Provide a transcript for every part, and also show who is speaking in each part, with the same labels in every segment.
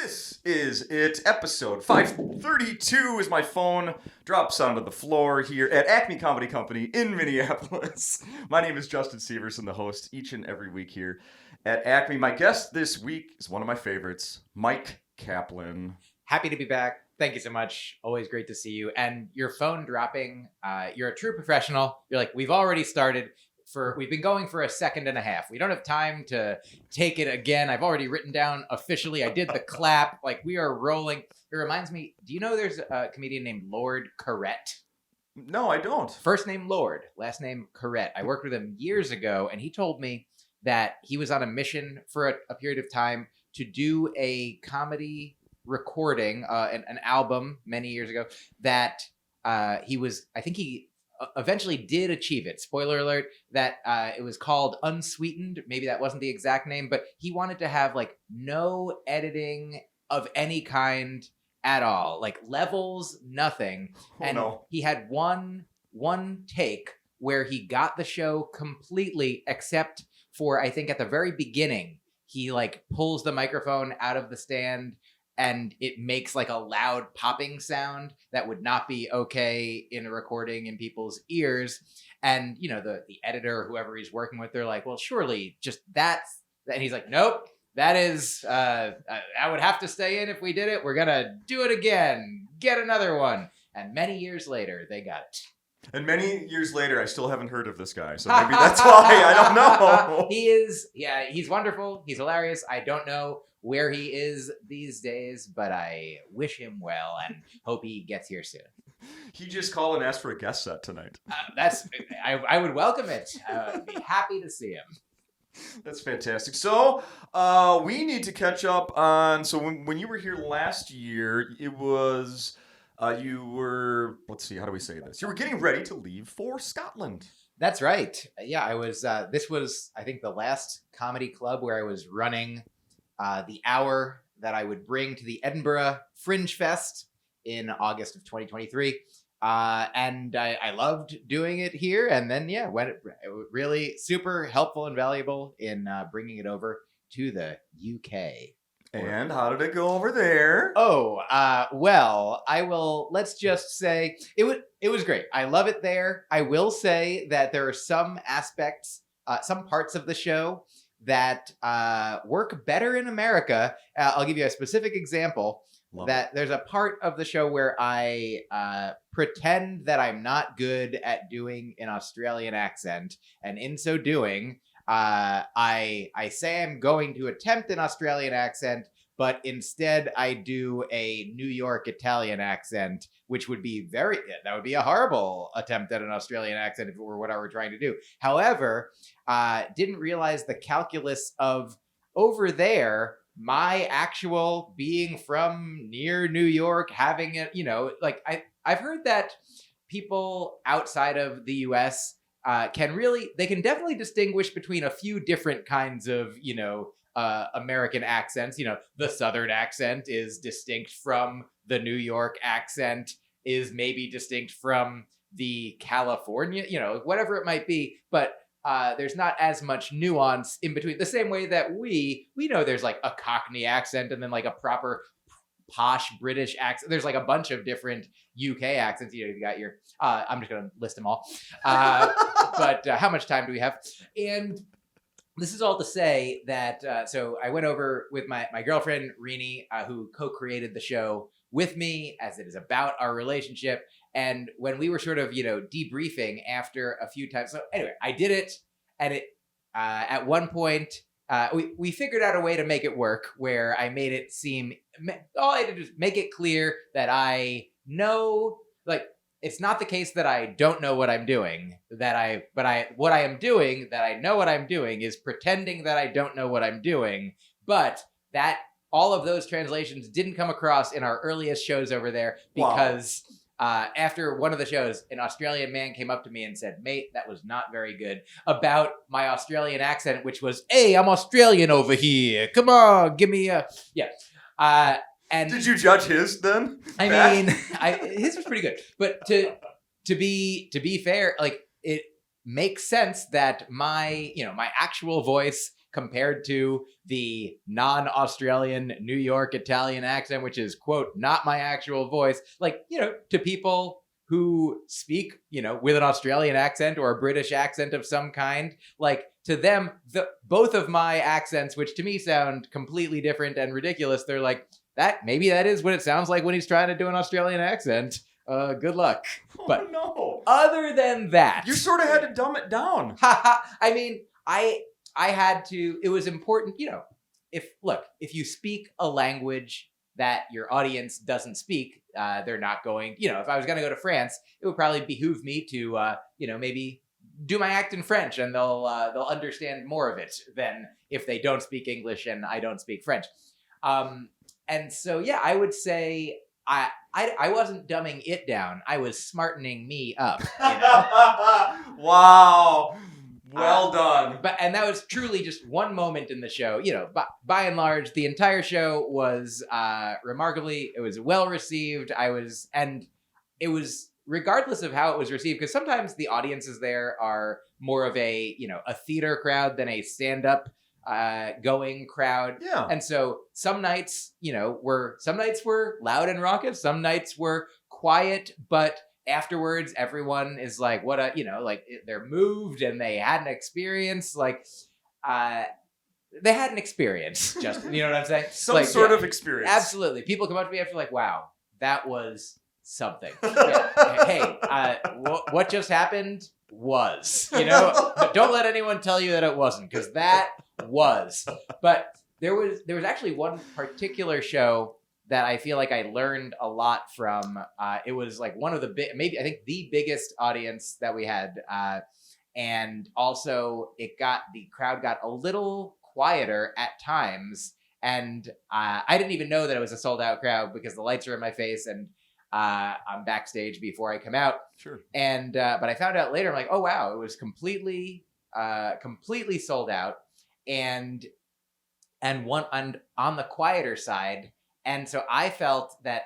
Speaker 1: This is it. Episode 532 as my phone drops onto the floor here at Acme Comedy Company in Minneapolis. My name is Justin Severson, the host each and every week here at Acme. My guest this week is one of my favorites, Myq Kaplan.
Speaker 2: Happy to be back. Thank you so much. Always great to see you. And your phone dropping, you're a true professional. You're like, we've already started. We've been going for a second and a half. We don't have time to take it again. I've already written down officially. I did the clap. Like, we are rolling. It reminds me, do you know there's a comedian named Lord Corrette?
Speaker 1: No, I don't.
Speaker 2: First name Lord, last name Corrette. I worked with him years ago, and he told me that he was on a mission for a period of time to do a comedy recording, an album many years ago that I think he eventually did achieve it. Spoiler alert, that it was called Unsweetened. Maybe that wasn't the exact name, but he wanted to have like no editing of any kind at all, like levels, nothing. He had one take where he got the show completely, except for, I think at the very beginning, he like pulls the microphone out of the stand and it makes like a loud popping sound that would not be okay in a recording in people's ears. And, you know, the editor or whoever he's working with, they're like, well, surely just that's... And he's like, nope, that is... I would have to stay in if we did it. We're going to do it again. Get another one. And many years later, they got it.
Speaker 1: And many years later, I still haven't heard of this guy. So maybe that's why. I don't know.
Speaker 2: He's wonderful. He's hilarious. I don't know where he is these days, but I wish him well and hope he gets here soon.
Speaker 1: He just called and asked for a guest set tonight.
Speaker 2: I would welcome it. I'd be happy to see him.
Speaker 1: That's fantastic. So we need to catch up on, so when you were here last year, it was, you were, let's see, how do we say this? You were getting ready to leave for Scotland.
Speaker 2: That's right. Yeah, I was, this was, I think, the last comedy club where I was running the hour that I would bring to the Edinburgh Fringe Fest in August of 2023. And I loved doing it here. And then, it really super helpful and valuable in bringing it over to the UK.
Speaker 1: And how did it go over there?
Speaker 2: Well, let's just say it was great. I love it there. I will say that there are some aspects, some parts of the show that work better in America. I'll give you a specific example. There's a part of the show where I pretend that I'm not good at doing an Australian accent, and in so doing, I say I'm going to attempt an Australian accent, but instead I do a New York Italian accent, which would be that would be a horrible attempt at an Australian accent if it were what I were trying to do. However, didn't realize the calculus of over there, my actual being from near New York, having it, like I've heard that people outside of the US can definitely distinguish between a few different kinds of, American accents. The Southern accent is distinct from the New York accent, is maybe distinct from the California, whatever it might be. But there's not as much nuance in between. The same way that we know there's like a Cockney accent and then like a proper posh British accent. There's like a bunch of different UK accents. You've got your, I'm just going to list them all. But how much time do we have? And this is all to say that, so I went over with my girlfriend, Rini, who co-created the show with me, as it is about our relationship. And when we were sort of, debriefing after a few times. So anyway, I did it. And it, at one point, we figured out a way to make it work where I made it seem, all I did was make it clear that I know, like, it's not the case that I don't know what I'm doing, what I am doing, that I know what I'm doing is pretending that I don't know what I'm doing. But that all of those translations didn't come across in our earliest shows over there because after one of the shows, an Australian man came up to me and said, "Mate, that was not very good," about my Australian accent, which was, "Hey, I'm Australian over here. Come on, give me a..." Yeah. And
Speaker 1: did you judge his then?
Speaker 2: I mean, his was pretty good. But to be fair, like, it makes sense that my actual voice compared to the non-Australian New York Italian accent, which is, quote, not my actual voice. Like, to people who speak, with an Australian accent or a British accent of some kind, like, to them, both of my accents, which to me sound completely different and ridiculous, they're like, maybe that is what it sounds like when he's trying to do an Australian accent. Good luck.
Speaker 1: But no.
Speaker 2: Other than that,
Speaker 1: You sort of had to dumb it down.
Speaker 2: I mean, I had to. It was important, if you speak a language that your audience doesn't speak, they're not going. If I was going to go to France, it would probably behoove me to, maybe do my act in French, and they'll understand more of it than if they don't speak English and I don't speak French. And so, yeah, I would say I wasn't dumbing it down. I was smartening me up.
Speaker 1: Wow. Well done.
Speaker 2: And that was truly just one moment in the show. By and large, the entire show was remarkably. It was well received. It was regardless of how it was received, because sometimes the audiences there are more of a theater crowd than a stand-up going crowd.
Speaker 1: Yeah.
Speaker 2: And so some nights were loud and raucous. Some nights were quiet, but afterwards everyone is like, they're moved and they had an experience. They had an experience, Justin. You know what I'm saying?
Speaker 1: Some sort of experience.
Speaker 2: Absolutely. People come up to me after wow, that was something. Yeah. Hey, what just happened was, don't let anyone tell you that it wasn't, because that was. But there was actually one particular show that I feel like I learned a lot from. It was one of the maybe I think the biggest audience that we had, and also the crowd got a little quieter at times, and I didn't even know that it was a sold out crowd because the lights are in my face and I'm backstage before I come out.
Speaker 1: Sure.
Speaker 2: And but I found out later, I'm like, oh wow, it was completely sold out, and on the quieter side. And so I felt that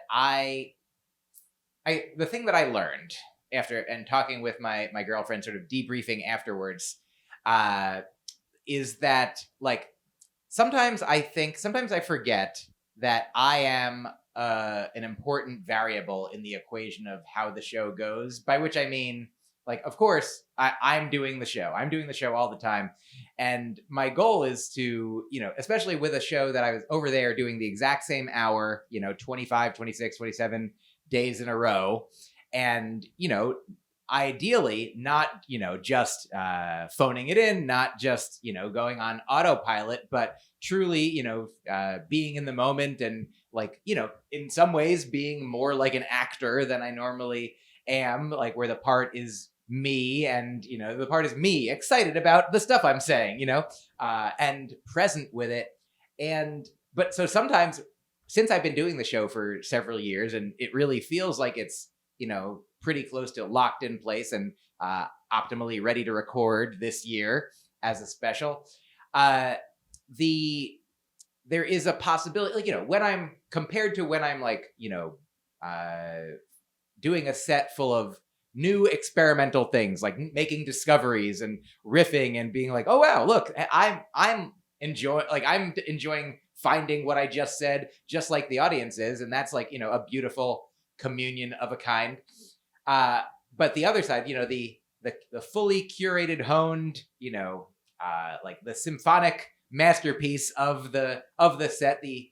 Speaker 2: the thing that I learned after and talking with my girlfriend, sort of debriefing afterwards, is that sometimes I forget that I am an important variable in the equation of how the show goes, by which I mean, of course, I'm doing the show. I'm doing the show all the time. And my goal is to, especially with a show that I was over there doing the exact same hour, 25, 26, 27 days in a row. And, ideally not, just phoning it in, not just, going on autopilot, but truly, being in the moment and in some ways being more like an actor than I normally am, where the part is me and, the part is me excited about the stuff I'm saying, and present with it. But so sometimes, since I've been doing the show for several years and it really feels like it's, pretty close to locked in place and optimally ready to record this year as a special, there is a possibility, when I'm compared to when I'm doing a set full of new experimental things, making discoveries and riffing and being oh wow, look, I'm enjoying finding what I just said, just like the audience is, and that's a beautiful communion of a kind. But the other side, the fully curated, honed, the symphonic masterpiece of the set, the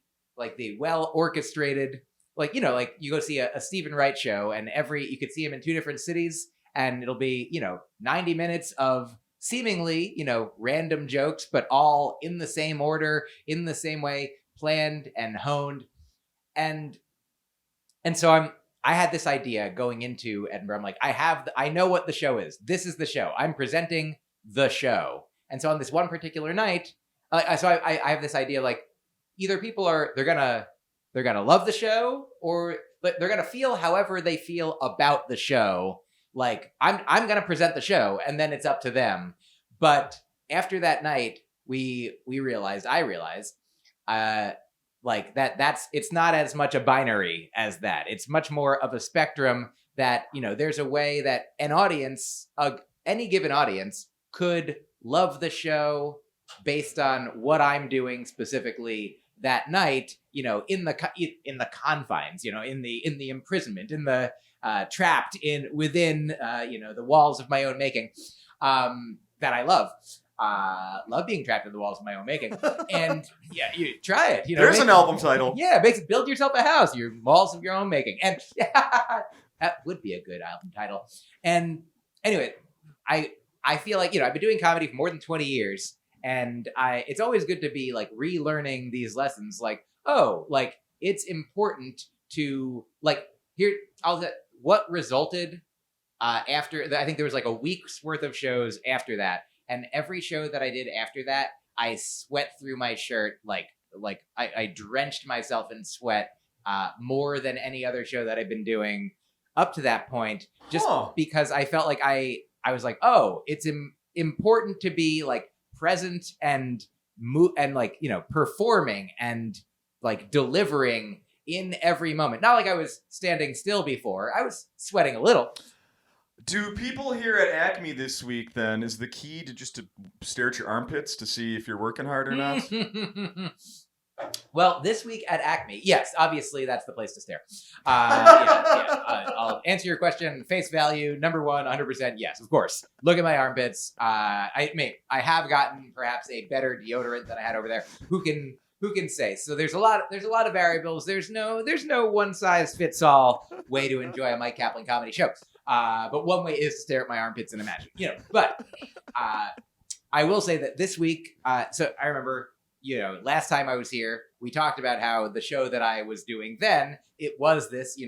Speaker 2: well orchestrated, you go see a Stephen Wright show, and you could see him in 2 different cities, and it'll be 90 minutes of seemingly random jokes, but all in the same order, in the same way, planned and honed, and so I had this idea going into Edinburgh. I'm I know what the show is. This is the show. I'm presenting the show. And so on this one particular night, I have this idea, either people they're gonna love the show, or they're gonna feel however they feel about the show. I'm gonna present the show, and then it's up to them. But after that night, I realized, it's not as much a binary as that. It's much more of a spectrum that, there's a way that an audience, any given audience, could love the show based on what I'm doing specifically that night, in the confines, in the imprisonment, in the trapped within the walls of my own making, that I love. Love being trapped in the walls of my own making. And yeah, you try it.
Speaker 1: There's an album title.
Speaker 2: Yeah, build yourself a house, your walls of your own making. And that would be a good album title. And anyway, I feel like, I've been doing comedy for more than 20 years. And it's always good to be like relearning these lessons. Like, it's important to what resulted after. I think there was like a week's worth of shows after that. And every show that I did after that, I sweat through my shirt. I drenched myself in sweat more than any other show that I've been doing up to that point. Just because I felt like I was like, it's important to be like present and performing and like delivering in every moment. Not like I was standing still before. I was sweating a little.
Speaker 1: Do people here at Acme this week, then, is the key to just to stare at your armpits to see if you're working hard or not?
Speaker 2: Well, this week at Acme, yes, obviously that's the place to stare. I'll answer your question face value. Number one, 100%, yes, of course. Look at my armpits. I have gotten perhaps a better deodorant than I had over there. Who can say? So there's a lot of variables. There's no one size fits all way to enjoy a Myq Kaplan comedy show. But one way is to stare at my armpits and imagine, But I will say that this week, so I remember, last time I was here, we talked about how the show that I was doing then, it was this,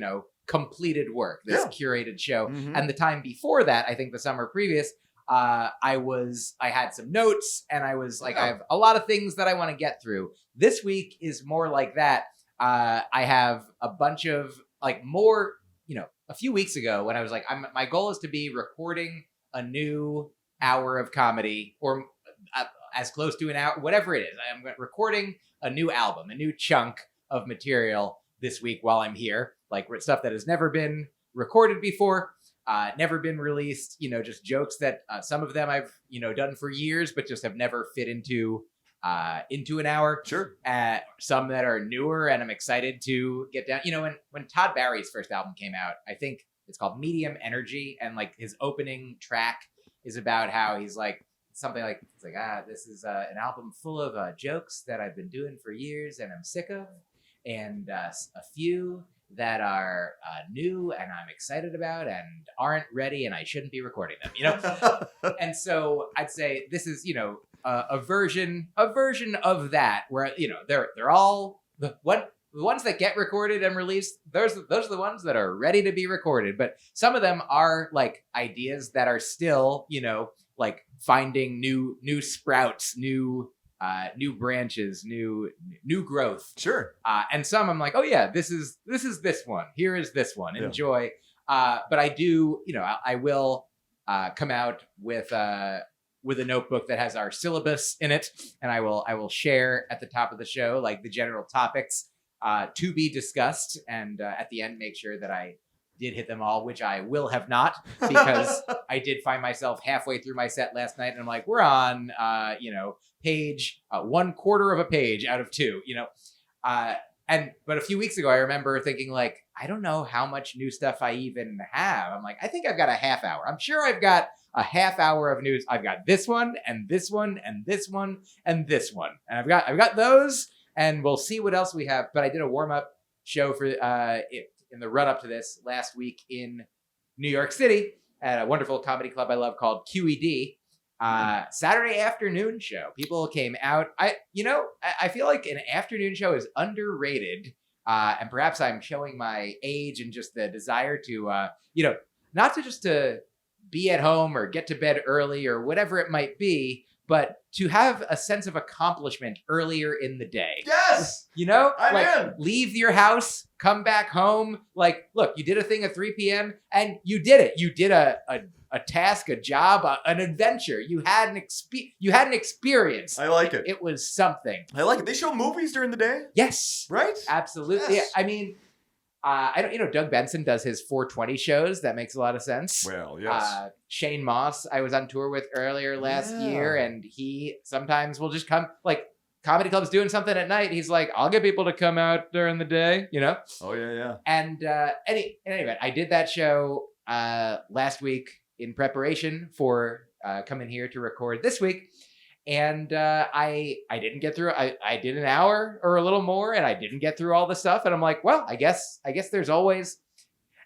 Speaker 2: completed work, this curated show. Mm-hmm. And the time before that, I think the summer previous, I had some notes and I was like, I have a lot of things that I want to get through. This week is more like that. I have a bunch of more, a few weeks ago when I was like, my goal is to be recording a new hour of comedy or as close to an hour, whatever it is. I'm recording a new album, a new chunk of material this week while I'm here, like stuff that has never been recorded before, never been released, just jokes that some of them I've, done for years, but just have never fit into an hour.
Speaker 1: Sure.
Speaker 2: Some that are newer and I'm excited to get down. When Todd Barry's first album came out, I think it's called Medium Energy, and like his opening track is about how he's like something like this is an album full of jokes that I've been doing for years and I'm sick of, and a few that are new and I'm excited about and aren't ready and I shouldn't be recording them, And so I'd say this is, a version of that where, they're all the ones that get recorded and released. Those are the ones that are ready to be recorded. But some of them are like ideas that are still, like finding new sprouts, new branches, new growth.
Speaker 1: Sure.
Speaker 2: And some I'm like, oh yeah, this is this one. Here is this one. Enjoy. But I do, I will come out with a notebook that has our syllabus in it, and I will share at the top of the show like the general topics to be discussed, and at the end make sure that I did hit them all, which I will have not, because I did find myself halfway through my set last night and I'm like, we're on, page 1/4 of a page out of 2, but a few weeks ago, I remember thinking like, I don't know how much new stuff I even have. I'm like, I think I've got a half hour. I'm sure I've got a half hour of news. I've got this one and this one and this one and this one. And I've got those, and we'll see what else we have. But I did a warm-up show for in the run-up to this last week in New York City at a wonderful comedy club I love called QED. Saturday afternoon show. People came out. I feel like an afternoon show is underrated. And perhaps I'm showing my age and just the desire to, not to just to be at home or get to bed early or whatever it might be, but to have a sense of accomplishment earlier in the day.
Speaker 1: Yes!
Speaker 2: I'm in. Leave your house, come back home. Like, look, you did a thing at 3 p.m. and you did it. You did a task, a job, an adventure. You had an experience.
Speaker 1: I like it.
Speaker 2: It was something.
Speaker 1: I like it. They show movies during the day?
Speaker 2: Yes.
Speaker 1: Right?
Speaker 2: Absolutely.
Speaker 1: Yes.
Speaker 2: I mean, I don't, Doug Benson does his 420 shows. That makes a lot of sense.
Speaker 1: Well, yes.
Speaker 2: Shane Moss, I was on tour with earlier last year, and he sometimes will just come, like, comedy club's doing something at night. He's like, I'll get people to come out during the day,
Speaker 1: Oh, yeah.
Speaker 2: And anyway, I did that show last week in preparation for coming here to record this week. And I didn't get through. I did an hour or a little more, and I didn't get through all the stuff. And I'm like, well, I guess there's always.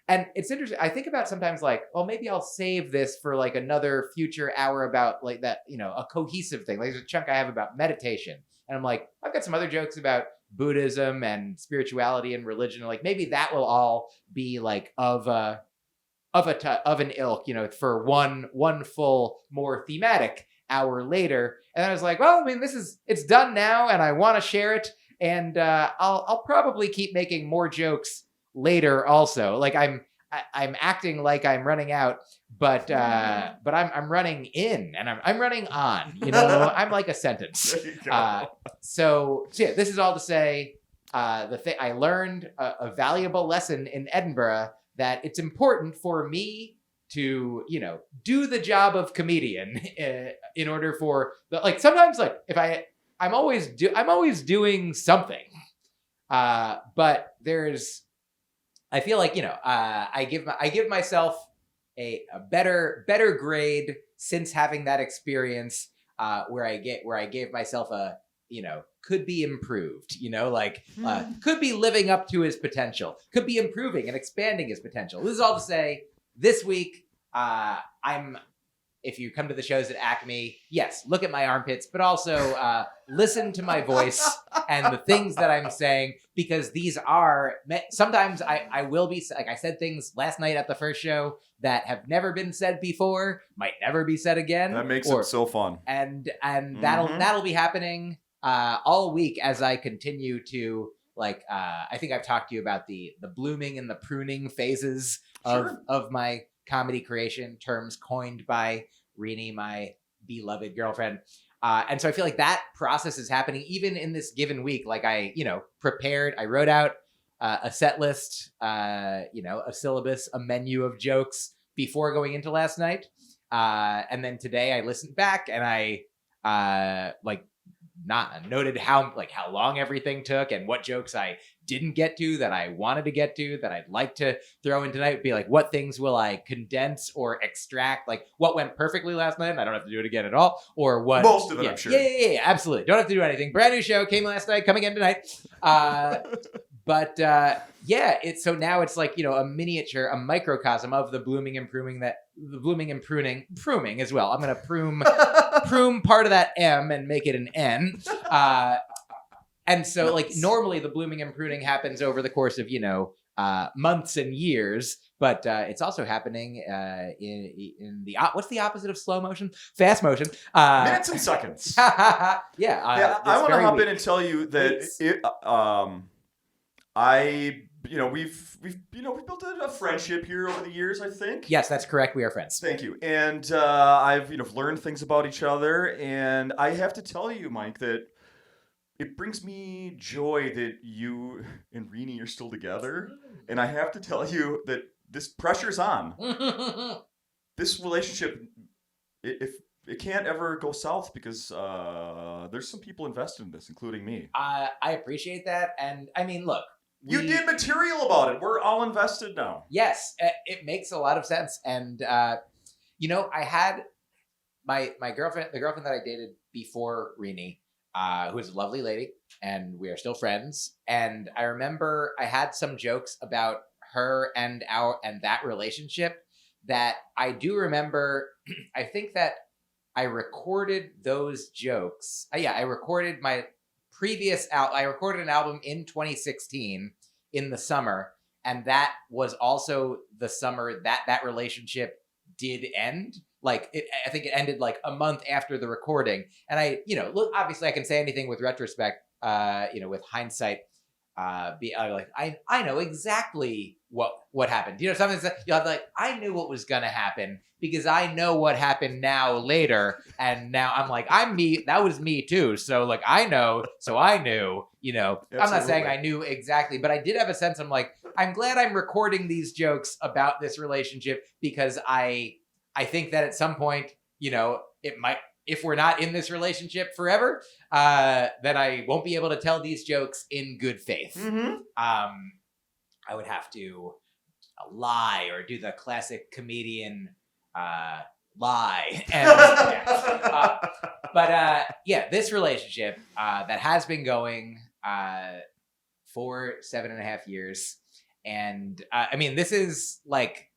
Speaker 2: And it's interesting. I think about sometimes like, well, maybe I'll save this for like another future hour about like that, a cohesive thing. Like there's a chunk I have about meditation, and I'm like, I've got some other jokes about Buddhism and spirituality and religion. Like maybe that will all be like of an ilk, for one full more thematic hour later. And I was like, well, I mean, it's done now, and I want to share it, and I'll probably keep making more jokes later. Also, like I'm acting like I'm running out, but I'm running in, and I'm running on. I'm like a sentence. So yeah, this is all to say, I learned a valuable lesson in Edinburgh, that it's important for me to, do the job of comedian in order for sometimes like if I'm always doing something. But I feel like, I give myself a better grade since having that experience, where I gave myself a, could be improved, could be living up to his potential, could be improving and expanding his potential. This is all to say, this week, if you come to the shows at Acme, yes, look at my armpits, but also listen to my voice and the things that I'm saying, because these are, sometimes I will be, like I said things last night at the first show that have never been said before, might never be said again.
Speaker 1: That makes it so fun.
Speaker 2: And that'll be happening all week as I continue to, I think I've talked to you about the blooming and the pruning phases of my comedy creation, terms coined by Rini, my beloved girlfriend. And so I feel like that process is happening even in this given week. Like I prepared, I wrote out a set list, a syllabus, a menu of jokes before going into last night. And then today I listened back and I noted how long everything took and what jokes I didn't get to that I wanted to get to that I'd like to throw in tonight. Be like, what things will I condense or extract? Like what went perfectly last night and I don't have to do it again at all, or what
Speaker 1: most of it, I'm sure.
Speaker 2: Yeah, absolutely. Don't have to do anything. Brand new show came last night, come again tonight. But it's so now it's like, a miniature, a microcosm of the blooming and pruning as well. I'm gonna prune part of that M and make it an N. And so nice. Normally the blooming and pruning happens over the course of, months and years, but it's also happening in the, what's the opposite of slow motion? Fast motion.
Speaker 1: Minutes and seconds.
Speaker 2: I
Speaker 1: want to hop in and tell you that we've built a friendship here over the years, I think.
Speaker 2: Yes, that's correct. We are friends.
Speaker 1: Thank you. And I've learned things about each other, and I have to tell you, Myq, that it brings me joy that you and Rini are still together. And I have to tell you that this pressure's on. This relationship, if it can't ever go south, because there's some people invested in this, including me.
Speaker 2: I appreciate that. And I mean, look.
Speaker 1: You did material about it. We're all invested now.
Speaker 2: Yes, it makes a lot of sense. And, I had my girlfriend, the girlfriend that I dated before Rini, who is a lovely lady, and we are still friends. And I remember I had some jokes about her and that relationship that I do remember. I think that I recorded those jokes. I recorded my previous I recorded an album in 2016 in the summer, and that was also the summer that relationship did end. I think it ended a month after the recording. And I, look, obviously I can say anything with retrospect, with hindsight. be like, I know exactly what happened. You know, something that you'll have like, I knew what was gonna happen because I know what happened now later, and now I'm like, I'm me. That was me too. So like, I know. So I knew. You know, I'm not saying I knew exactly, but I did have a sense. I'm like, I'm glad I'm recording these jokes about this relationship because I think that at some point, you know, it might. If we're not in this relationship forever, then I won't be able to tell these jokes in good faith.
Speaker 1: Mm-hmm.
Speaker 2: I would have to lie or do the classic comedian lie. And, yeah, this relationship that has been going for 7.5 years, and I mean, this is like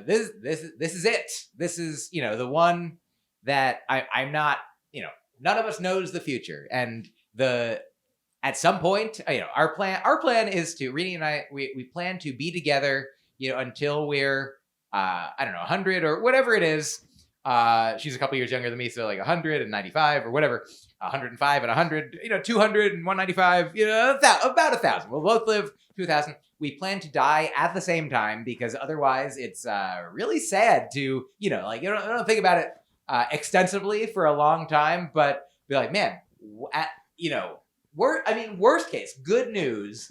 Speaker 2: this is it. This is, you know, the one that I'm not, you know, none of us knows the future, and at some point, you know, our plan is to, Rini and I, we plan to be together, you know, until we're I don't know, 100 or whatever it is. She's a couple years younger than me, so like 195 or whatever, 105 and 100, you know, 200 and 195, you know, about 1,000. We'll both live to 1,000. We plan to die at the same time because otherwise it's really sad to, you know, like, you don't think about it extensively for a long time, but be like, man, you know, worst case, good news.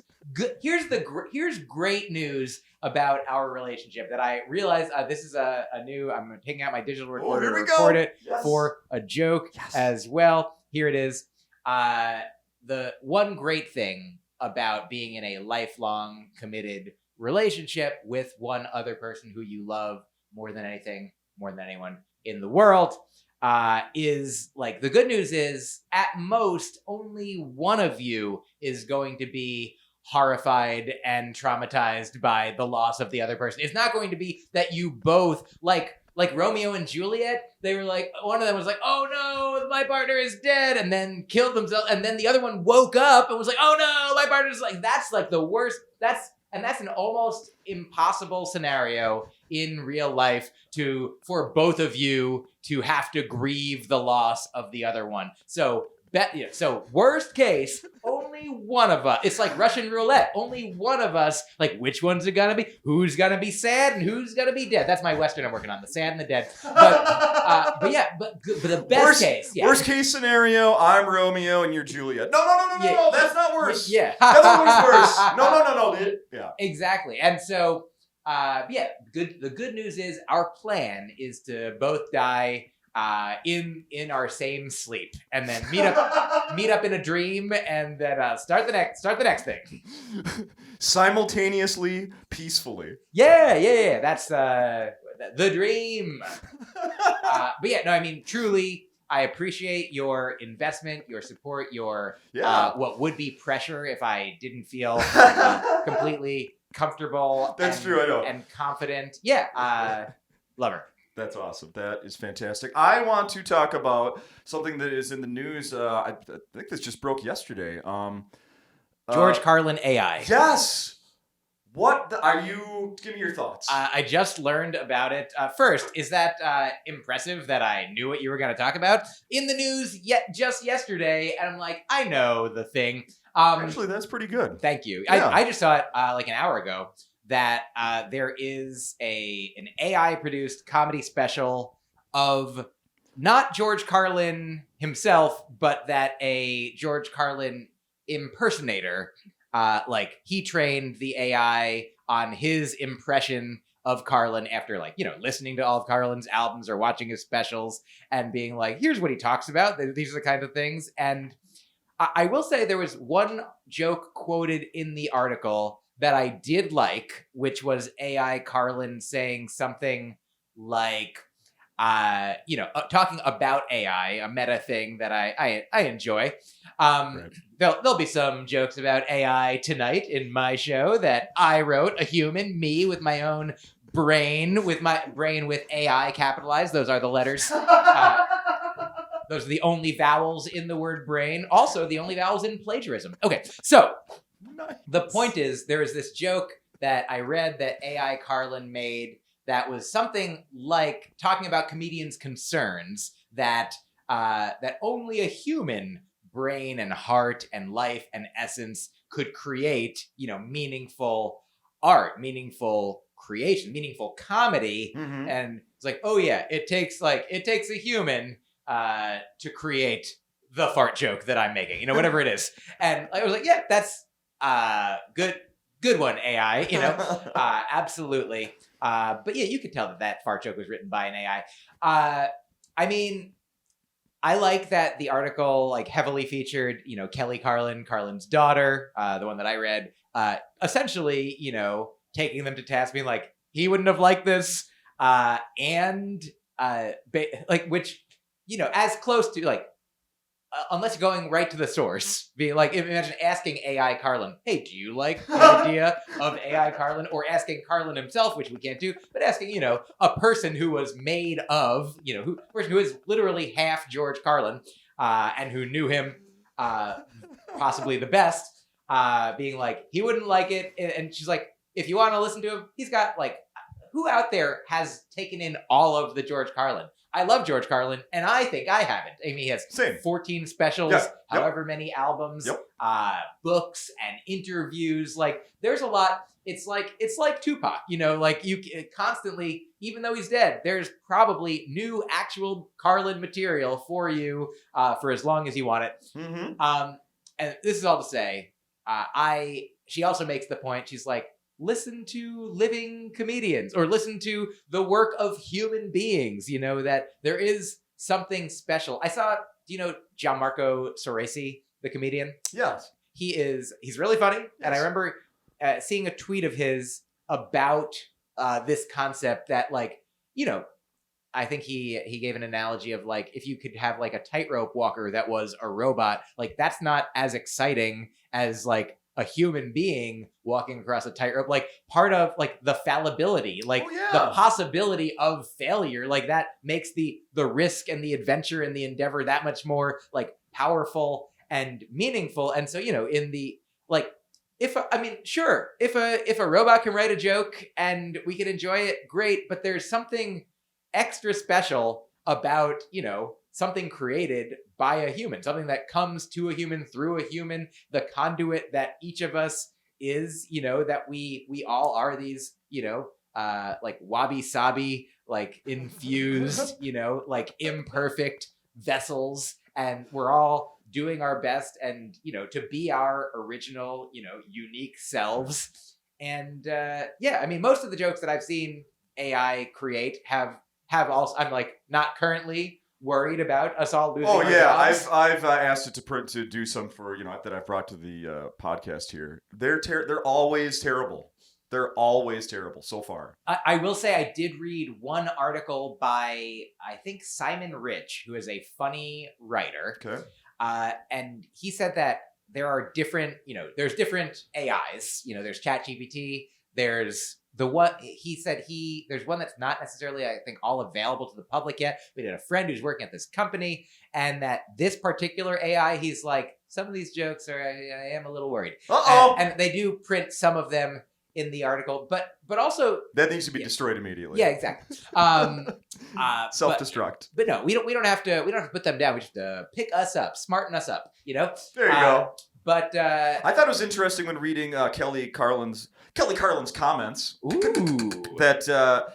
Speaker 2: Here's great news about our relationship that I realize this is a new. I'm taking out my digital recorder to record it for a joke as well. Here it is. The one great thing about being in a lifelong committed relationship with one other person who you love more than anything, more than anyone in the world, is like, the good news is at most only one of you is going to be horrified and traumatized by the loss of the other person. It's not going to be that you both, like Romeo and Juliet, they were like, one of them was like, oh no, my partner is dead, and then killed themselves, and then the other one woke up and was like, oh no, my partner's like, that's like the worst. That's an almost impossible scenario in real life for both of you to have to grieve the loss of the other one. So worst case, only one of us. It's like Russian roulette. Only one of us. Like, which one's it gonna be? Who's gonna be sad and who's gonna be dead? That's my Western I'm working on. The sad and the dead. But the best case. Yeah.
Speaker 1: Worst case scenario, I'm Romeo and you're Juliet. No. That's not worse.
Speaker 2: Yeah.
Speaker 1: That's always worse. No. Yeah.
Speaker 2: Exactly. And so, the good news is our plan is to both die in our same sleep, and then meet up in a dream, and then start the next thing
Speaker 1: simultaneously, peacefully.
Speaker 2: Yeah. That's the dream. But yeah, no, I mean, truly, I appreciate your investment, your support, your what would be pressure if I didn't feel completely comfortable.
Speaker 1: That's true. I know.
Speaker 2: And confident. Yeah. Love her.
Speaker 1: That's awesome. That is fantastic. I want to talk about something that is in the news. I think this just broke yesterday.
Speaker 2: George Carlin AI.
Speaker 1: Yes. Are you? Give me your thoughts.
Speaker 2: I just learned about it. First, is that impressive that I knew what you were going to talk about? In the news just yesterday, and I'm like, I know the thing.
Speaker 1: Actually, that's pretty good.
Speaker 2: Thank you.
Speaker 1: Yeah.
Speaker 2: I just saw it like an hour ago. That there is an AI-produced comedy special of not George Carlin himself, but that a George Carlin impersonator, like he trained the AI on his impression of Carlin after, like, you know, listening to all of Carlin's albums or watching his specials and being like, here's what he talks about. These are the kind of things. And I will say there was one joke quoted in the article that I did like, which was AI Carlin saying something like, talking about AI, a meta thing that I enjoy. Right. There'll be some jokes about AI tonight in my show that I wrote, a human, me with my own brain, with AI capitalized. Those are the letters. Those are the only vowels in the word brain. Also, the only vowels in plagiarism. Okay, so nice. The point is, there is this joke that I read that AI Carlin made that was something like talking about comedians' concerns that only a human brain and heart and life and essence could create, meaningful art, meaningful creation, meaningful comedy.
Speaker 1: Mhm.
Speaker 2: And it's like, oh yeah, it takes a human to create the fart joke that I'm making, whatever it is. And I was like, yeah, that's good one, AI, absolutely. But yeah, you could tell that fart joke was written by an AI. I mean, I like that the article like heavily featured, Kelly Carlin's daughter, the one that I read, essentially, taking them to task, being like, he wouldn't have liked this, which, as close to like, unless you're going right to the source, being like, imagine asking AI Carlin, hey, do you like the idea of AI Carlin? Or asking Carlin himself, which we can't do, but asking, a person who was made of, person who is literally half George Carlin, and who knew him possibly the best, being like, he wouldn't like it. And she's like, if you want to listen to him, he's got like, who out there has taken in all of the George Carlin? I love George Carlin, and I think I haven't. I mean, he has 14 specials, however many albums, books, and interviews. Like, there's a lot. It's like Tupac, like you constantly, even though he's dead, there's probably new actual Carlin material for you for as long as you want it.
Speaker 1: Mm-hmm.
Speaker 2: And this is all to say, she also makes the point. She's like, listen to living comedians or listen to the work of human beings, that there is something special. I saw, do you know Gianmarco Soresi, the comedian?
Speaker 1: Yes.
Speaker 2: He's really funny. Yes. And I remember seeing a tweet of his about this concept that like, I think he gave an analogy of like, if you could have like a tightrope walker that was a robot, like that's not as exciting as like a human being walking across a tightrope, like part of like the fallibility, like the possibility of failure, like that makes the risk and the adventure and the endeavor that much more like powerful and meaningful. And so, in the like, if a robot can write a joke and we can enjoy it, great. But there's something extra special about, something created by a human, something that comes to a human through a human, the conduit that each of us is, that we all are these, like wabi-sabi, like infused, like imperfect vessels. And we're all doing our best and, to be our original, unique selves. And I mean, most of the jokes that I've seen AI create have also, I'm like not currently worried about us all losing our jobs.
Speaker 1: I've asked it to do some for that I've brought to the podcast here. They're always terrible. They're always terrible so far.
Speaker 2: I will say I did read one article by I think Simon Rich, who is a funny writer. Okay. And he said that there are different, there's different AIs. There's ChatGPT. There's the one he said there's one that's not necessarily, I think, all available to the public yet. We had a friend who's working at this company, and that this particular AI, he's like, some of these jokes I am a little worried. And they do print some of them in the article, but also
Speaker 1: that needs to be destroyed immediately.
Speaker 2: Yeah, exactly.
Speaker 1: Self-destruct.
Speaker 2: But no, we don't have to put them down. We just have to pick us up, smarten us up.
Speaker 1: There you go.
Speaker 2: But
Speaker 1: I thought it was interesting when reading Kelly Carlin's comments.
Speaker 2: Ooh.
Speaker 1: That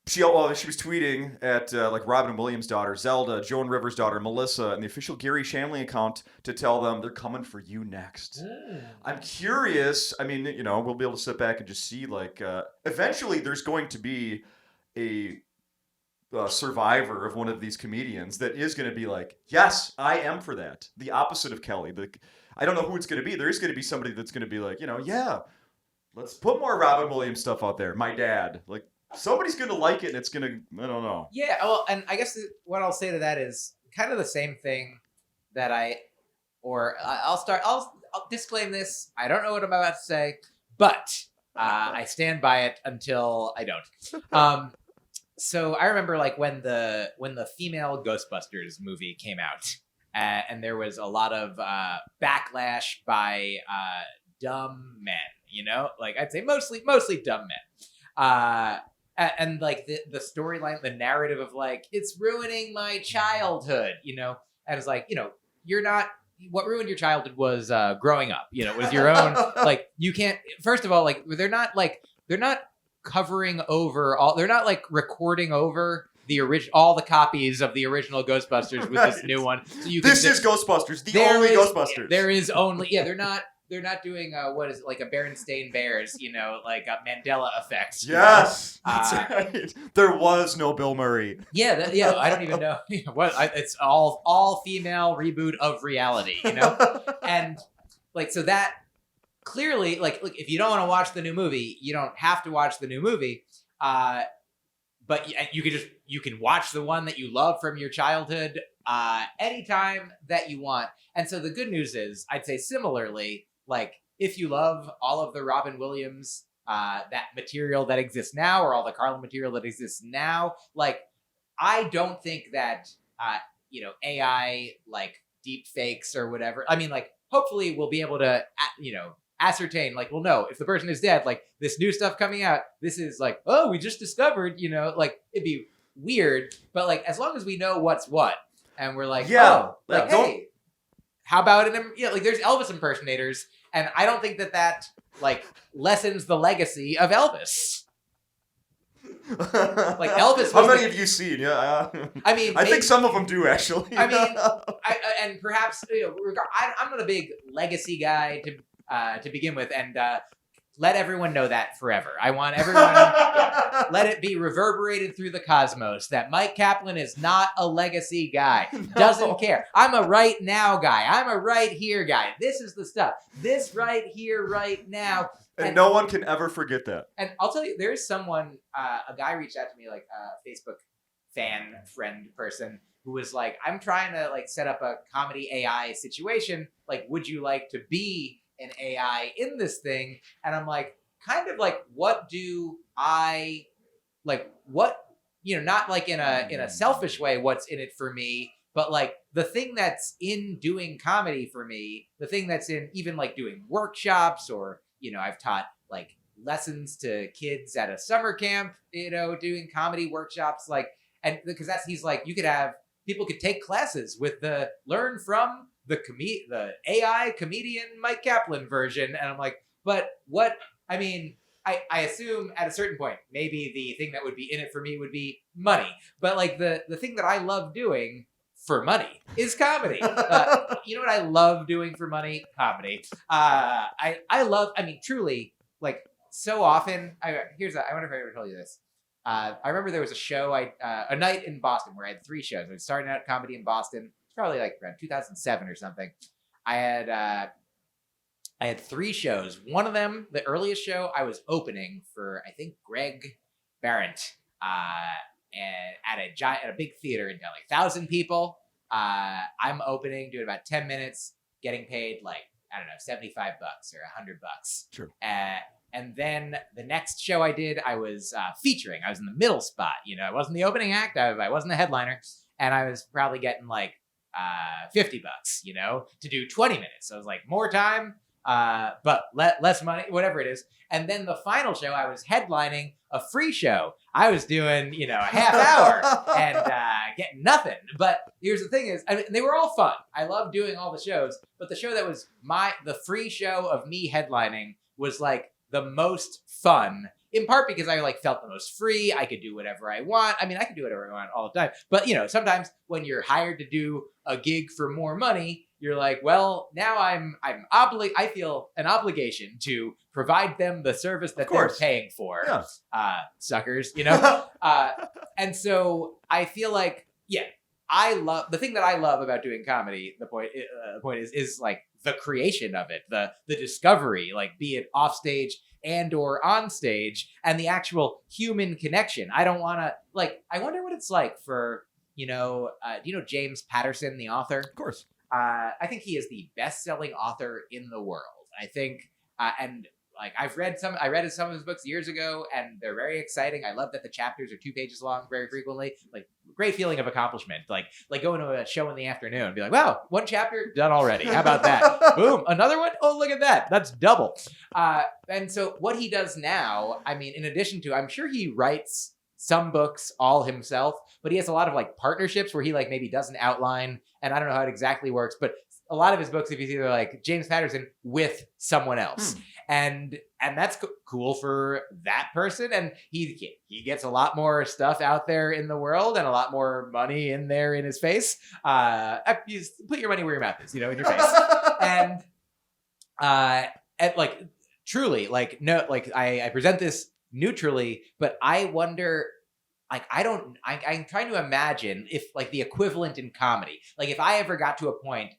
Speaker 1: she was tweeting at like Robin Williams' daughter Zelda, Joan Rivers' daughter Melissa, and the official Gary Shamley account to tell them they're coming for you next. I'm curious. I mean, we'll be able to sit back and just see like eventually there's going to be a survivor of one of these comedians that is going to be like, yes, I am for that. The opposite of Kelly. I don't know who it's going to be. There is going to be somebody that's going to be like, let's put more Robin Williams stuff out there. My dad, like somebody's going to like it, and it's going to, I don't know.
Speaker 2: Yeah. Well, and I guess what I'll say to that is kind of the same thing that I'll disclaim this. I don't know what I'm about to say, but I stand by it until I don't. So I remember like when the female Ghostbusters movie came out, and there was a lot of backlash by dumb men, like I'd say mostly dumb men. And like the storyline, the narrative of like, it's ruining my childhood, and it's like, you're not what ruined your childhood was growing up. You know, it was your own. Like, you can't. First of all, like they're not covering over all. They're not like recording over the all the copies of the original Ghostbusters with this new one. So you can
Speaker 1: this is Ghostbusters, the only Ghostbusters.
Speaker 2: There is only They're not doing what is it, like a Berenstain Bears, you know, like a Mandela effect.
Speaker 1: Yes, that's right. There was no Bill Murray.
Speaker 2: Yeah, I don't even know what. It's all female reboot of reality, you know, and like so that clearly, like, look, if you don't want to watch the new movie, you don't have to watch the new movie. But you can watch the one that you love from your childhood anytime that you want. And so the good news is, I'd say similarly, like if you love all of the Robin Williams that material that exists now, or all the Carlin material that exists now, like I don't think that AI like deep fakes or whatever. I mean, like hopefully we'll be able to ascertain, like, well, no, if the person is dead, like this new stuff coming out, this is like, oh, we just discovered, like it'd be weird, but like as long as we know what's what, and we're like, hey, how about like there's Elvis impersonators, and I don't think that like lessens the legacy of Elvis. Like Elvis.
Speaker 1: How many have you seen? Yeah,
Speaker 2: I mean,
Speaker 1: I think some of them do actually.
Speaker 2: I mean, and perhaps I'm not a big legacy guy to begin with, and let everyone know that forever. I want everyone let it be reverberated through the cosmos that Myq Kaplan is not a legacy guy. Doesn't care. I'm a right now guy. I'm a right here guy. This is the stuff. This right here, right now.
Speaker 1: And no one can ever forget that.
Speaker 2: And I'll tell you, there's someone, a guy reached out to me, like a Facebook fan friend person, who was like, I'm trying to like set up a comedy AI situation. Like, would you like to be an AI in this thing? And I'm like, kind of like, what do I like? What, not like in a selfish way, what's in it for me, but like the thing that's in doing comedy for me, the thing that's in even like doing workshops, or I've taught like lessons to kids at a summer camp, doing comedy workshops, like, and because he's like, people could take classes with learn from the AI comedian Myq Kaplan version. And I'm like, but what, I mean, I assume at a certain point, maybe the thing that would be in it for me would be money. But like the thing that I love doing for money is comedy. You know what I love doing for money? Comedy. I mean, truly, like so often, I wonder if I ever told you this. I remember there was a show, a night in Boston where I had 3 shows. I was starting out comedy in Boston. It's probably like around 2007 or something. I had 3 shows. One of them, the earliest show, I was opening for, I think, Greg Barrett, and at a big theater in Delhi, 1,000 people. I'm opening, doing about 10 minutes, getting paid like, I don't know, $75 or $100.
Speaker 1: Sure.
Speaker 2: And then the next show I did, I was featuring. I was in the middle spot. I wasn't the opening act. I wasn't the headliner, and I was probably getting like $50, to do 20 minutes. So I was like, more time, but less money, whatever it is. And then the final show, I was headlining a free show. I was doing, a half hour and getting nothing. But here's the thing is, I mean, they were all fun. I love doing all the shows, but the show that was the free show of me headlining was like the most fun, in part because I like felt the most free. I could do whatever I want. I mean, I could do whatever I want all the time. But sometimes when you're hired to do a gig for more money, you're like, well, now I feel an obligation to provide them the service that they're paying for. Yeah. Suckers, and so I feel like, I love the thing that I love about doing comedy. The point is like the creation of it, the discovery, like be it off stage and or on stage, and the actual human connection. I don't want to I wonder what it's like for, do you know James Patterson, the author?
Speaker 1: Of course.
Speaker 2: I think he is the best-selling author in the world. I think, and like I read some of his books years ago, and they're very exciting. I love that the chapters are 2 pages long very frequently. Like, great feeling of accomplishment. Like going to a show in the afternoon and be like, wow, 1 chapter done already. How about that? Boom, another one. Oh, look at that. That's double. And so what he does now, I mean, in addition to, I'm sure he writes some books all himself, but he has a lot of like partnerships where he like maybe does an outline, and I don't know how it exactly works, but a lot of his books, if you see, they're like James Patterson with someone else. And that's cool for that person. And he gets a lot more stuff out there in the world and a lot more money in there in his face. You put your money where your mouth is, in your face. And like, truly, like, no, like I present this neutrally, but I wonder, like, I'm trying to imagine if like the equivalent in comedy, like if I ever got to a point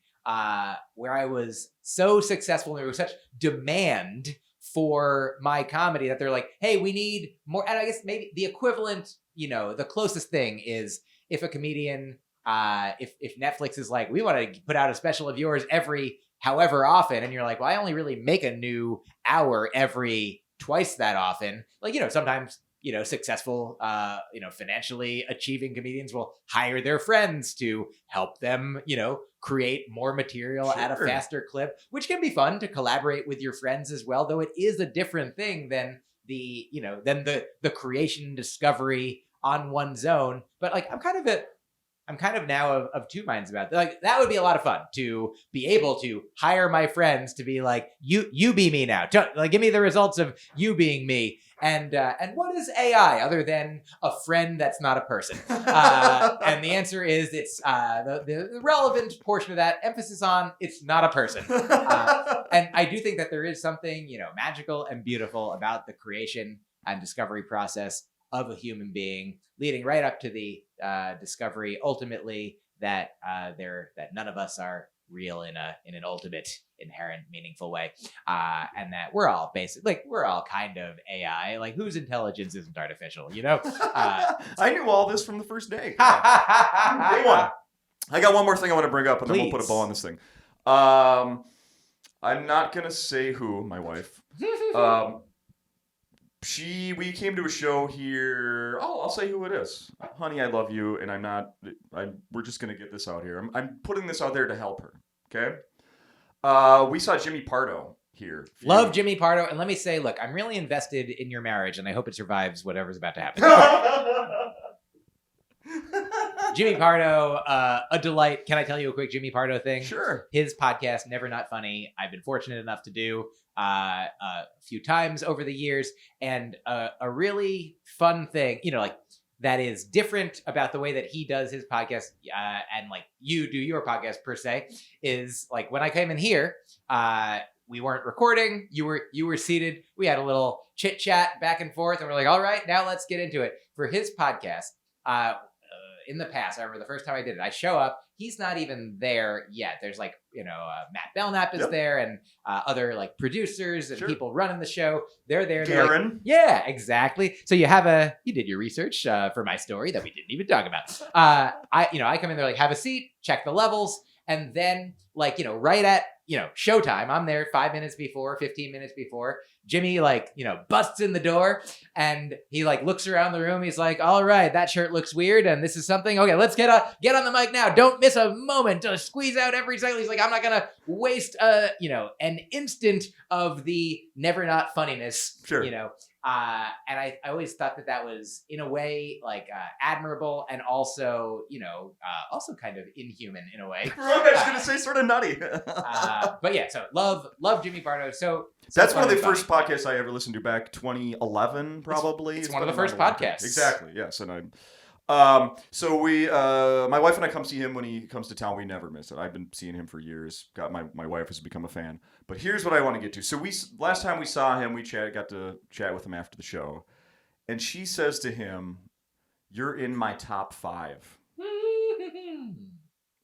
Speaker 2: where I was so successful and there was such demand for my comedy that they're like, hey, we need more. And I guess maybe the equivalent, the closest thing is if a comedian, if Netflix is like, we want to put out a special of yours every however often, and you're like, well, I only really make a new hour every twice that often. Like, sometimes, successful, financially achieving comedians will hire their friends to help them, create more material at a faster clip, which can be fun to collaborate with your friends as well, though it is a different thing than the creation and discovery on one's own. But like, I'm kind of now of two minds about that. Like, that would be a lot of fun to be able to hire my friends to be like, you be me now. Like, give me the results of you being me. And what is AI other than a friend that's not a person? And the answer is it's the relevant portion of that emphasis on it's not a person. And I do think that there is something, magical and beautiful about the creation and discovery process of a human being, leading right up to the discovery ultimately that that none of us are real in an ultimate, inherent, meaningful way, and that we're all we're all kind of AI. Like, whose intelligence isn't artificial?
Speaker 1: I knew all this from the first day. Day one. I got one more thing I want to bring up, and then we'll put a bow on this thing. I'm not gonna say who, my wife. We came to a show here. Oh, I'll say who it is. Honey, I love you, and we're just gonna get this out here. I'm putting this out there to help her. Okay. We saw Jimmy Pardo here.
Speaker 2: Love Jimmy Pardo, and let me say, look, I'm really invested in your marriage, and I hope it survives whatever's about to happen. Jimmy Pardo, a delight. Can I tell you a quick Jimmy Pardo thing?
Speaker 1: Sure.
Speaker 2: His podcast, Never Not Funny, I've been fortunate enough to do a few times over the years, and a really fun thing, like, that is different about the way that he does his podcast, and like you do your podcast per se, is like when I came in here, we weren't recording. You were seated. We had a little chit chat back and forth, and we're like, all right, now let's get into it. For his podcast, in the past, I remember the first time I did it, I show up, he's not even there yet. There's like, Matt Belknap is there, and other like producers and people running the show. They're there.
Speaker 1: Darren.
Speaker 2: Like, yeah, exactly. So you did your research for my story that we didn't even talk about. I come in there, like, have a seat, check the levels, and then like, right at, showtime, I'm there 5 minutes before, 15 minutes before. Jimmy, like, busts in the door, and he like looks around the room. He's like, all right, that shirt looks weird, and this is something. Okay, let's get on the mic now. Don't miss a moment. Just squeeze out every second. He's like, I'm not gonna waste an instant of the never not funniness.
Speaker 1: Sure.
Speaker 2: And I always thought that was in a way like admirable, and also also kind of inhuman in a way.
Speaker 1: I was gonna say sort of nutty.
Speaker 2: But yeah, so love Jimmy Pardo. So
Speaker 1: that's one of the first podcasts I ever listened to back 2011, probably.
Speaker 2: It's one of the first podcasts.
Speaker 1: Exactly. Yes, and so we, my wife and I come see him when he comes to town. We never miss it. I've been seeing him for years. My wife has become a fan. But here's what I want to get to. So last time we saw him, got to chat with him after the show, and she says to him, "You're in my top 5."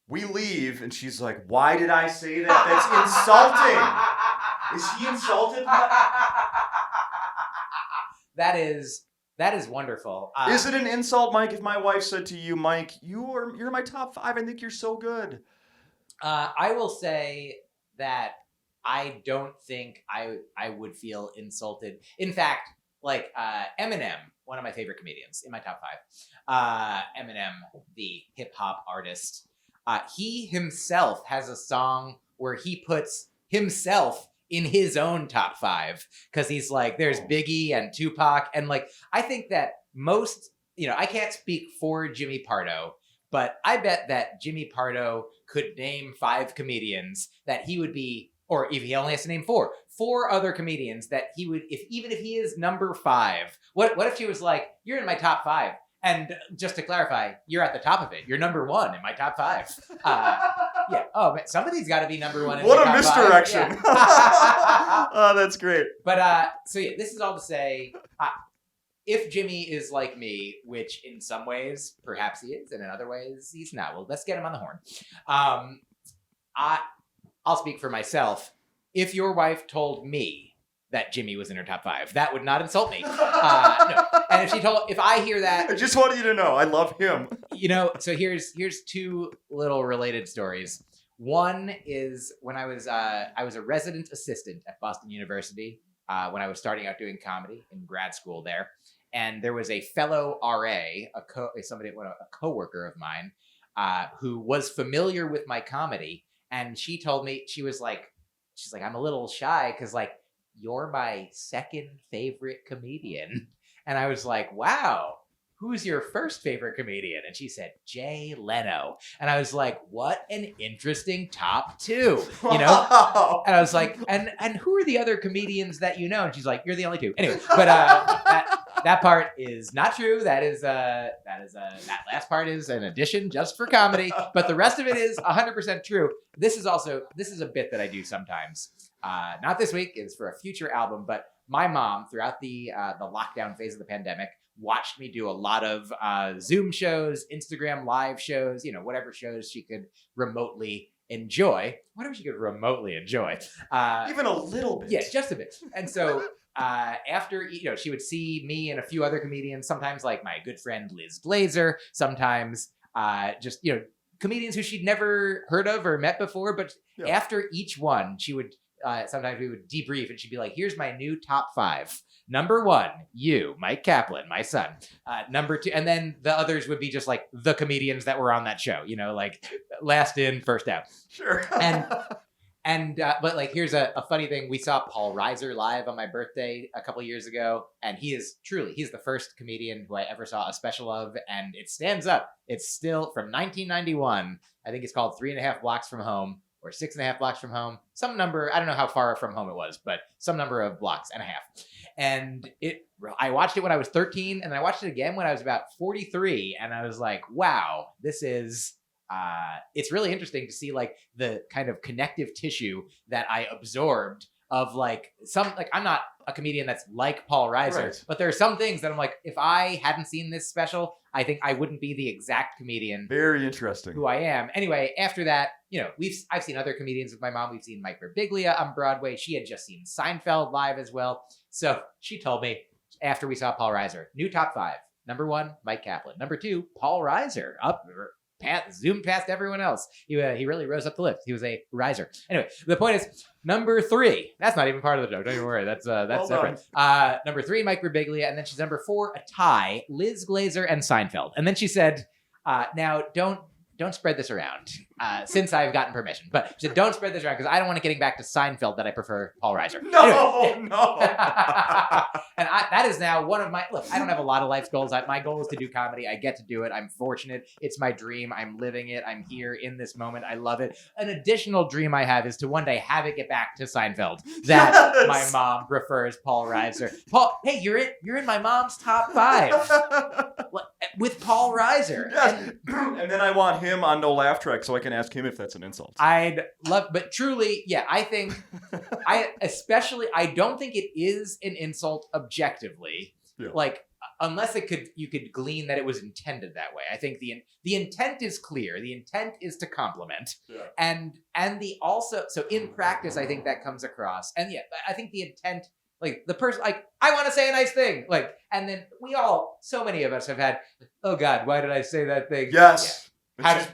Speaker 1: We leave, and she's like, "Why did I say that? That's insulting." Is he insulted?
Speaker 2: That is wonderful.
Speaker 1: Is it an insult, Mike, if my wife said to you, Mike, you're my top 5. I think you're so good.
Speaker 2: I will say that I don't think I would feel insulted. In fact, like Eminem, one of my favorite comedians, in my top 5. Eminem, the hip hop artist, he himself has a song where he puts himself in his own top 5, because he's like, there's Biggie and Tupac, and like, I think that most, I can't speak for Jimmy Pardo, But I bet that Jimmy Pardo could name 5 comedians that he would be, or if he only has to name 4 other comedians that he would, even if he is number 5. What if she was like, you're in my top 5? And just to clarify, you're at the top of it. You're number 1 in my top 5. Yeah. Oh, man, somebody's got to be number 1 in
Speaker 1: what
Speaker 2: my
Speaker 1: a
Speaker 2: top
Speaker 1: misdirection.
Speaker 2: 5. Yeah.
Speaker 1: Oh, that's great.
Speaker 2: But so yeah, this is all to say, if Jimmy is like me, which in some ways perhaps he is, and in other ways he's not. Well, let's get him on the horn. I'll speak for myself. If your wife told me that Jimmy was in her top 5, that would not insult me. No. And if I hear that,
Speaker 1: I just wanted you to know, I love him.
Speaker 2: So here's 2 little related stories. One is when I was a resident assistant at Boston University when I was starting out doing comedy in grad school there, and there was a fellow RA, a coworker of mine, who was familiar with my comedy, and she told me she's like, I'm a little shy because like you're my second favorite comedian, and I was like, wow. Who's your first favorite comedian? And she said, Jay Leno. And I was like, what an interesting top 2,
Speaker 1: Wow.
Speaker 2: And I was like, and who are the other comedians that you know? And she's like, you're the only 2. Anyway, but that part is not true. That last part is an addition just for comedy, but the rest of it is 100% true. This is a bit that I do sometimes. Not this week, it's for a future album, but my mom, throughout the lockdown phase of the pandemic, watched me do a lot of Zoom shows, Instagram live shows, whatever shows she could remotely enjoy. Even
Speaker 1: a little bit.
Speaker 2: Yeah, just a bit. And so after, she would see me and a few other comedians, sometimes like my good friend Liz Glazer, sometimes just, comedians who she'd never heard of or met before. But after each one, she would, sometimes we would debrief and she'd be like, here's my new top 5. Number 1, you, Myq Kaplan, my son. Number 2, and then the others would be just like the comedians that were on that show, like last in, first out.
Speaker 1: Sure.
Speaker 2: But like, here's a funny thing. We saw Paul Reiser live on my birthday a couple years ago, and he's the first comedian who I ever saw a special of, and it stands up. It's still from 1991. I think it's called 3.5 Blocks from Home, or 6.5 blocks from home. Some number, I don't know how far from home it was, but some number of blocks and a half. And I watched it when I was 13, and I watched it again when I was about 43, and I was like, wow, this is, it's really interesting to see like the kind of connective tissue that I absorbed of like I'm not a comedian that's like Paul Reiser,
Speaker 1: right,
Speaker 2: but there are some things that I'm like, if I hadn't seen this special, I think I wouldn't be the exact comedian.
Speaker 1: Very interesting.
Speaker 2: Who I am. Anyway, after that, I've seen other comedians with my mom. We've seen Myq Kaplan on Broadway. She had just seen Seinfeld live as well. So she told me after we saw Paul Reiser, new top 5. Number 1, Myq Kaplan. Number 2, Paul Reiser. Zoomed past everyone else. He really rose up the list. He was a riser. Anyway, the point is, number 3. That's not even part of the joke. Don't even worry. That's separate. Number 3, Myq Kaplan, and then she's number 4, a tie, Liz Glazer and Seinfeld. And then she said, now don't spread this around since I've gotten permission. But she said, don't spread this around because I don't want to getting back to Seinfeld that I prefer Paul Reiser.
Speaker 1: No.
Speaker 2: And that is now one of my, look, I don't have a lot of life goals. My goal is to do comedy. I get to do it. I'm fortunate. It's my dream. I'm living it. I'm here in this moment. I love it. An additional dream I have is to one day have it get back to Seinfeld that my mom prefers Paul Reiser. Paul, hey, you're in my mom's top 5 with Paul Reiser.
Speaker 1: Yes. And then I want him on No Laugh Track so I can ask him if that's an insult.
Speaker 2: I'd love, but truly, yeah, I think, I don't think it is an insult objectively. Yeah. Like, unless you could glean that it was intended that way. I think the intent is clear. The intent is to compliment. Yeah. And so in practice, I think that comes across. And yeah, I think the intent, like the person, like, I want to say a nice thing. Like, and then so many of us have had, oh God, why did I say that thing?
Speaker 1: Yes.
Speaker 2: Yeah.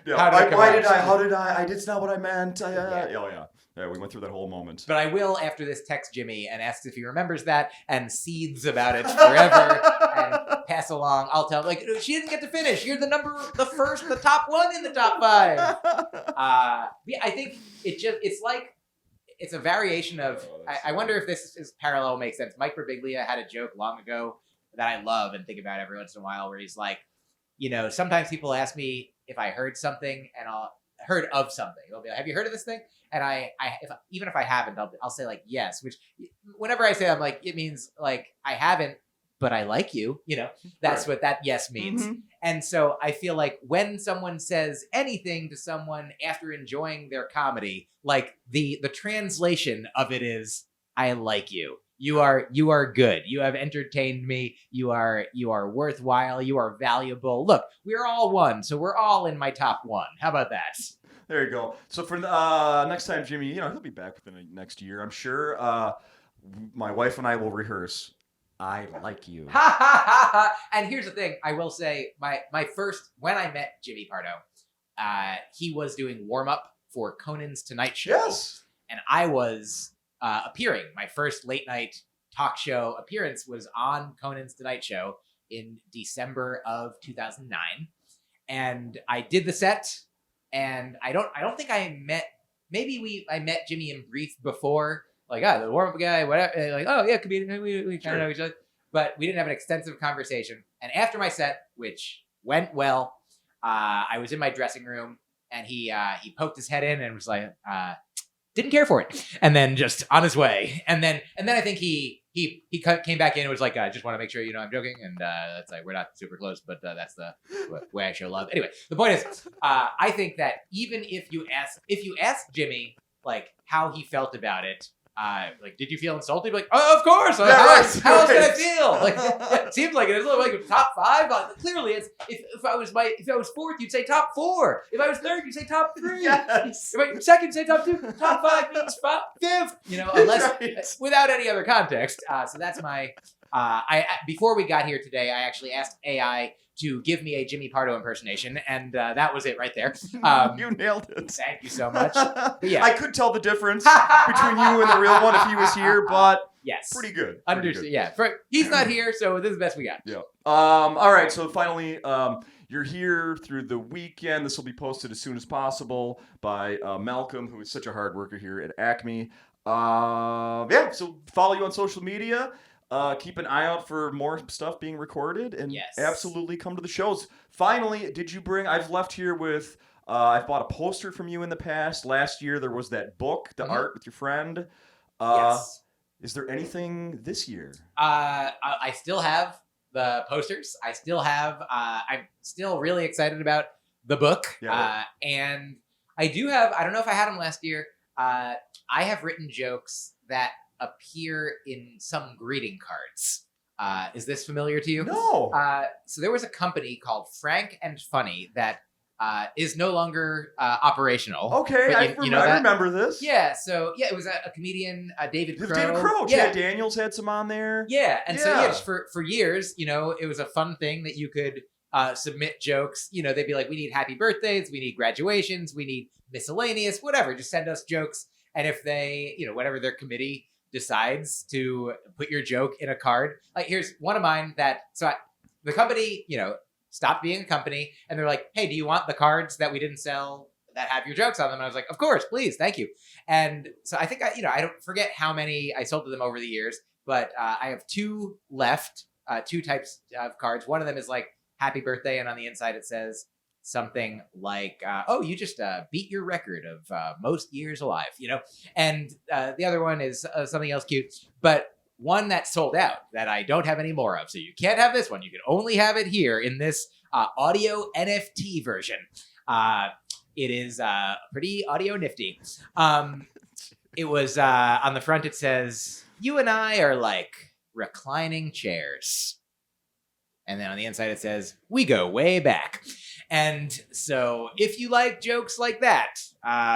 Speaker 1: It's not what I meant. Yeah, we went through that whole moment.
Speaker 2: But I will, after this, text Jimmy and ask if he remembers that and seethes about it forever and pass along. I'll tell him, like, she didn't get to finish. You're the top 1 in the top 5. Yeah, I think it's a variation of, I wonder if this is parallel makes sense. Myq Kaplan had a joke long ago that I love and think about every once in a while where he's like, sometimes people ask me if I heard something, and I'll heard of something. They'll be like, "Have you heard of this thing?" And even if I haven't, I'll say like yes. Which whenever I say that, I'm like, it means like I haven't, but I like you. That's what that yes means.
Speaker 1: Mm-hmm.
Speaker 2: And so I feel like when someone says anything to someone after enjoying their comedy, like the translation of it is, I like you. You are good. You have entertained me. You are worthwhile. You are valuable. Look, we're all one, so we're all in my top one. How about that?
Speaker 1: There you go. So for next time, Jimmy, he'll be back within the next year, I'm sure. My wife and I will rehearse. I like you.
Speaker 2: Ha ha ha ha! And here's the thing: I will say, my first when I met Jimmy Pardo, he was doing warm up for Conan's Tonight Show.
Speaker 1: Yes.
Speaker 2: And I was appearing. My first late night talk show appearance was on Conan's Tonight Show in December of 2009, and I did the set. And I don't think I met. Maybe I met Jimmy in brief before, like the warm up guy, whatever. Like, oh yeah, comedian. We kind of know each other, but we didn't have an extensive conversation. And after my set, which went well, I was in my dressing room, and he poked his head in and was like, didn't care for it, and then just on his way. And then I think he came back in and was like, I just want to make sure I'm joking, and that's like, we're not super close, but that's the way I show love. Anyway, the point is, I think that even if you ask Jimmy like how he felt about it, like, did you feel insulted? Like, oh, of course.
Speaker 1: Yeah,
Speaker 2: how
Speaker 1: right,
Speaker 2: else did I feel? Like, it seems like it is like top 5. Like, clearly, it's if I was fourth, you'd say top 4. If I was third, you'd say top 3.
Speaker 1: Yes.
Speaker 2: If I was second, you'd say top 2. Top 5 means 5th. Unless without any other context. So that's my. Before we got here today, I actually asked AI to give me a Jimmy Pardo impersonation, and that was it right there.
Speaker 1: You nailed it.
Speaker 2: Thank you so much. But yeah.
Speaker 1: I could tell the difference between you and the real one if he was here, but
Speaker 2: yes,
Speaker 1: pretty good.
Speaker 2: Understood. Yeah, he's not here, so this is the best we got.
Speaker 1: Yeah. All right. So finally, you're here through the weekend. This will be posted as soon as possible by Malcolm, who is such a hard worker here at Acme. Yeah. So follow you on social media. Keep an eye out for more stuff being recorded, and absolutely come to the shows. Finally, did you bring? I've left here with. I've bought a poster from you in the past. Last year there was that book, The Art with Your Friend.
Speaker 2: Yes.
Speaker 1: Is there anything this year?
Speaker 2: I still have the posters. I still have. I'm still really excited about the book.
Speaker 1: Yeah.
Speaker 2: And I do have. I don't know if I had them last year. I have written jokes that appear in some greeting cards. Is this familiar to you?
Speaker 1: No.
Speaker 2: So there was a company called Frank and Funny that is no longer operational.
Speaker 1: Okay, I remember this.
Speaker 2: Yeah, so it was a comedian, David Crow.
Speaker 1: David Crow.
Speaker 2: Yeah.
Speaker 1: Chad Daniels had some on there.
Speaker 2: Yeah, and so just for years, it was a fun thing that you could submit jokes. They'd be like, we need happy birthdays, we need graduations, we need miscellaneous, whatever. Just send us jokes, and if they, whatever their committee decides to put your joke in a card. Like, here's one of mine the company, stopped being a company, and they're like, hey, do you want the cards that we didn't sell that have your jokes on them? And I was like, of course, please, thank you. And so I think I don't forget how many I sold to them over the years, but I have 2 left, 2 types of cards. One of them is like happy birthday, and on the inside it says something like, oh, you just beat your record of most years alive, and the other one is something else cute, but one that sold out that I don't have any more of. So you can't have this one. You can only have it here in this audio NFT version. It is pretty audio nifty. It was on the front, it says, you and I are like reclining chairs. And then on the inside it says, we go way back. And so if you like jokes like that,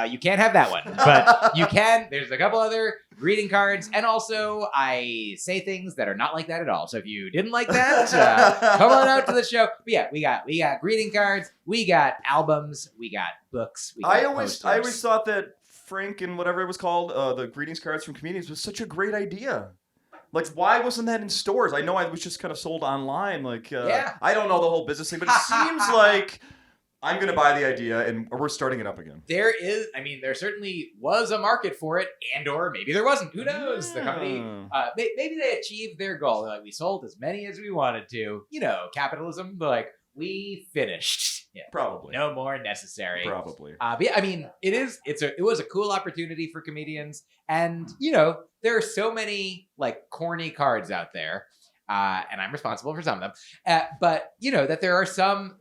Speaker 2: you can't have that one. But you can. There's a couple other greeting cards. And also I say things that are not like that at all. So if you didn't like that, come on out to the show. But yeah, we got greeting cards. We got albums. We got books. We got
Speaker 1: I always thought that Frank and whatever it was called, the greetings cards from comedians, was such a great idea. Like, why wasn't that in stores? I know I was just kind of sold online. Like, I don't know the whole business thing, but it seems like I'm going to buy the idea, and we're starting it up again.
Speaker 2: There certainly was a market for it, or maybe there wasn't. Who knows? The company, maybe they achieved their goal. They're like, we sold as many as we wanted to. Capitalism. They're like, we finished. Yeah.
Speaker 1: Probably.
Speaker 2: No more necessary.
Speaker 1: Probably.
Speaker 2: But yeah, I mean, it was a cool opportunity for comedians, and you know, there are so many like corny cards out there, and I'm responsible for some of them. But you know that there are some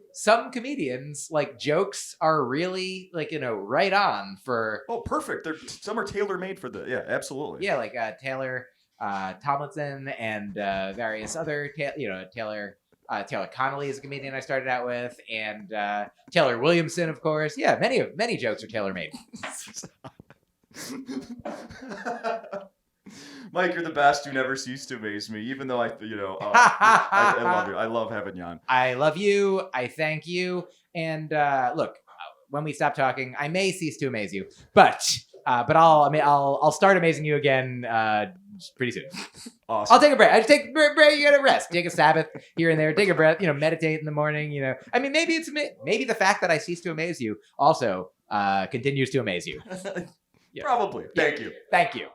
Speaker 2: comedians like jokes are really like right on for.
Speaker 1: Oh, perfect. Some are tailor made for the. Yeah, absolutely.
Speaker 2: Yeah, like Taylor Tomlinson and various other Taylor Connolly is a comedian I started out with, and Taylor Williamson, of course. Yeah, many jokes are tailor made.
Speaker 1: Mike, you're the best. You never cease to amaze me, even though I love you. I love having you on.
Speaker 2: I love you. I thank you. And look, when we stop talking, I may cease to amaze you, but I'll start amazing you again pretty soon.
Speaker 1: Awesome.
Speaker 2: I'll take a break. I just take a break. You gotta rest. Take a Sabbath here and there. Take a breath. Meditate in the morning. I mean, maybe the fact that I cease to amaze you also continues to amaze you.
Speaker 1: Probably. Thank you.
Speaker 2: Thank you.